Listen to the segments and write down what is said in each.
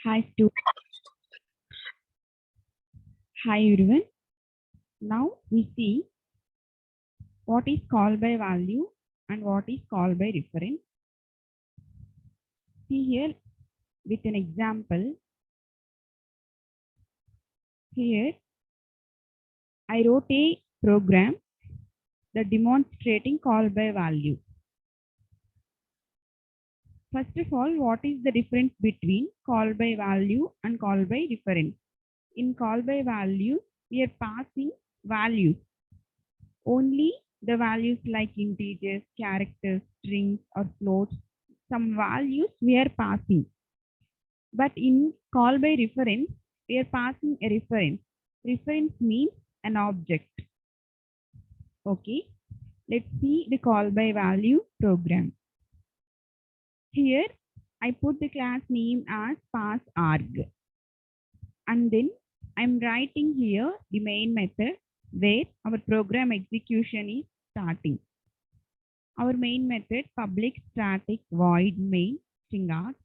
Hi, Hi everyone. Now we see what is call by value and what is call by reference. See here with an example. Here I wrote a program that demonstrating call by value. First of all, what is the difference between call by value and call by reference? In call by value, we are passing values. Only the values like integers, characters, strings, or floats. Some values we are passing. But in call by reference, we are passing a reference. Reference means an object. Okay, let's see the call by value program. Here, I put the class name as passArg. And then I'm writing here the main method where our program execution is starting. Our main method public static void main string arg.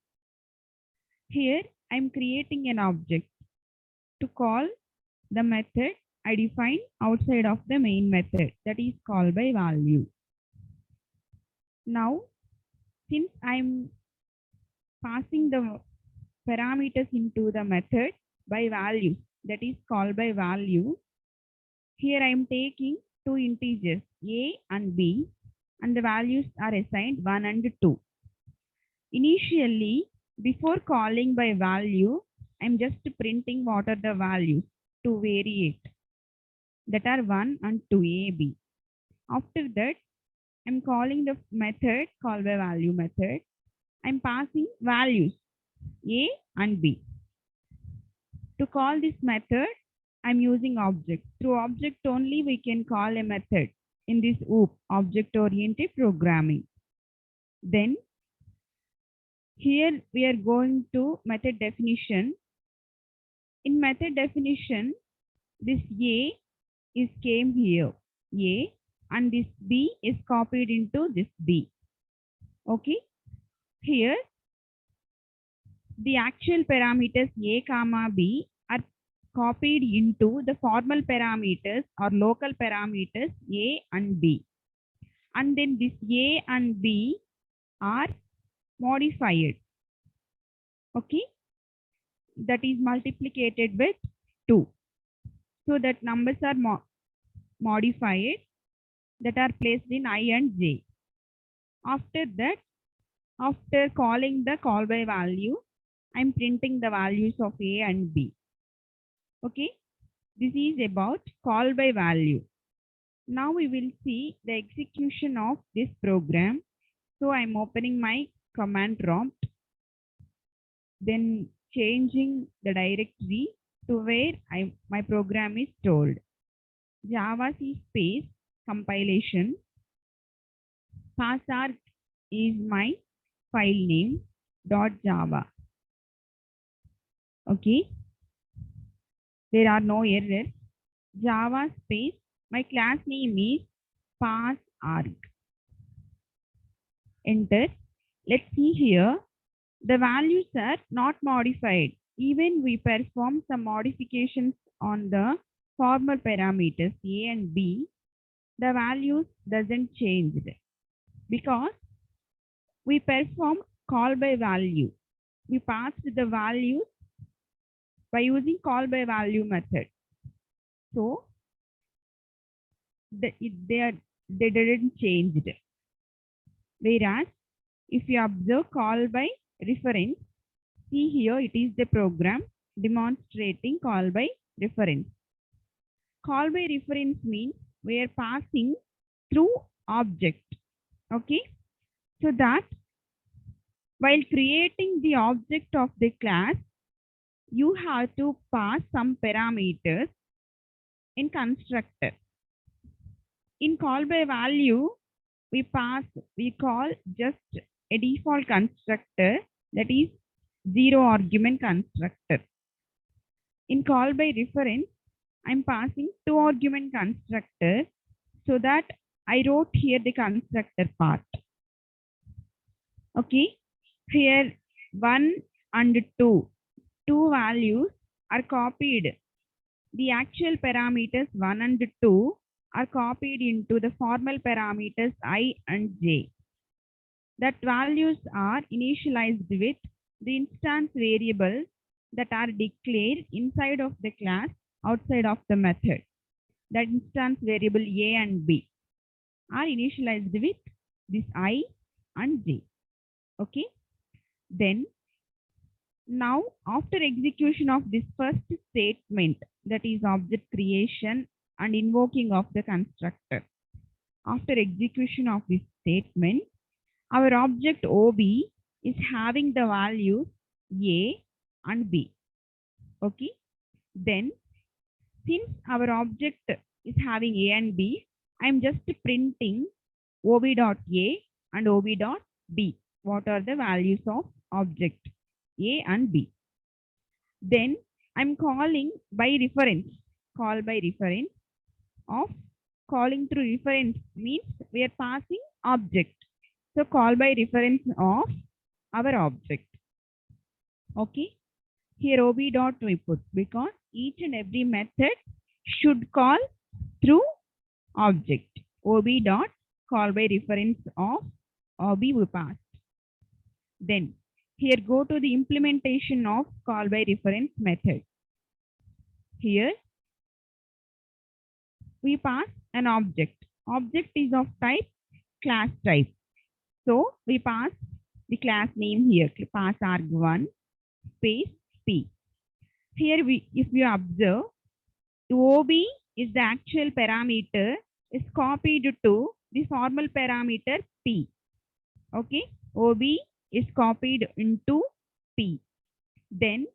Here I'm creating an object to call the method I define outside of the main method, that is call by value. Now, since I'm passing the parameters into the method by values, that is call by value, here I am taking two integers a and b, and the values are assigned 1 and 2. Initially, before calling by value, I'm just printing what are the values to vary it, that are 1 and 2, a, b. After that, I'm calling the method call by value method. I'm passing values a and b. To call this method, I'm using object. Through object only we can call a method in this OOP, object-oriented programming. Then here we are going to method definition. In method definition, this a is came here, a, and this b is copied into this b. Okay, here the actual parameters a comma b are copied into the formal parameters or local parameters a and b, and then this a and b are modified. Okay, that is multiplicated with 2, so that numbers are modified, that are placed in I and j. After that, after calling the call by value, I'm printing the values of a and b. Okay, this is about call by value. Now we will see the execution of this program. So I'm opening my command prompt, then changing the directory to where my program is stored. Java C space compilation. Passarg is my file name .java. Okay, there are no errors. Java space, my class name is passarg. Enter. Let's see here. The values are not modified. Even we perform some modifications on the formal parameters a and b, the values doesn't change because we perform call by value. We passed the values by using call by value method. So they didn't change it. Whereas if you observe call by reference, see here it is the program demonstrating call by reference. Call by reference means we are passing through object. Okay, so that while creating the object of the class, you have to pass some parameters in constructor. In call by value, we call just a default constructor, that is 0 argument constructor. In call by reference, I'm passing 2 argument constructor, so that I wrote here the constructor part. Okay, here 1 and 2 two values are copied. The actual parameters 1 and 2 are copied into the formal parameters I and j. That values are initialized with the instance variables that are declared inside of the class outside of the method. That instance variable a and b are initialized with this I and j. Okay. Then now after execution of this first statement, that is object creation and invoking of the constructor, after execution of this statement, our object OB is having the values A and B. Okay. Then since our object is having A and B, I am just printing OB.A and OB.B. What are the values of object A and B? Then I'm calling by reference. Call by reference of calling through reference means we are passing object. So call by reference of our object. Okay. Here OB dot we put because each and every method should call through object. OB dot call by reference of OB we passed. Then here go to the implementation of call by reference method. Here we pass an object. Object is of type class type. So we pass the class name here. Pass arg1 space p. Here if you observe, OB is the actual parameter is copied to the formal parameter p. Okay, OB is copied into p. Then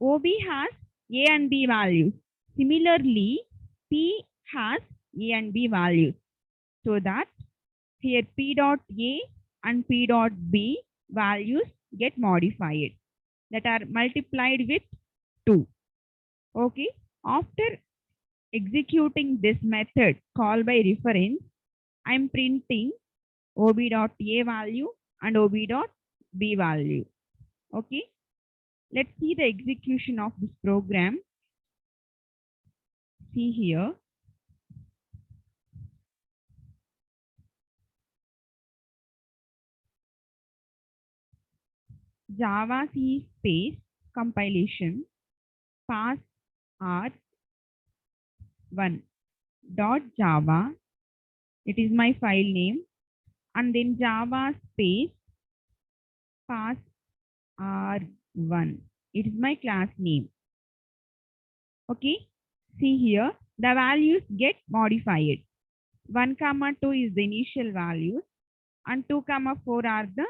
OB has A and B values. Similarly, P has A and B values. So that here P dot A and P dot B values get modified. That are multiplied with 2. Okay. After executing this method call by reference, I am printing OB dot A value and OB dot B value. Okay. Let's see the execution of this program. See here. Java C space compilation pass R1 dot Java. It is my file name. And then Java space pass R1. It is my class name. Okay. See here, the values get modified. 1, 2 is the initial values and 2, 4 are the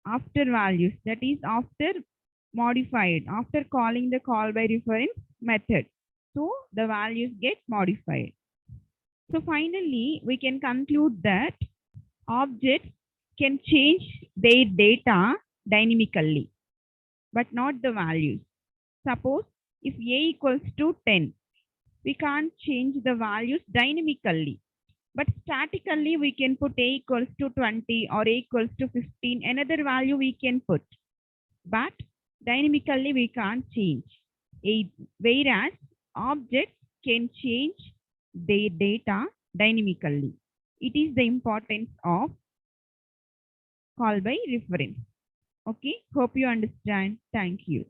after values. That is after modified, after calling the call by reference method. So the values get modified. So finally, we can conclude that objects can change their data dynamically, but not the values. Suppose if A equals to 10, we can't change the values dynamically, but statically we can put A equals to 20 or A equals to 15, another value we can put, but dynamically we can't change. Whereas objects can change their data dynamically. It is the importance of call by reference. Okay, hope you understand. Thank you.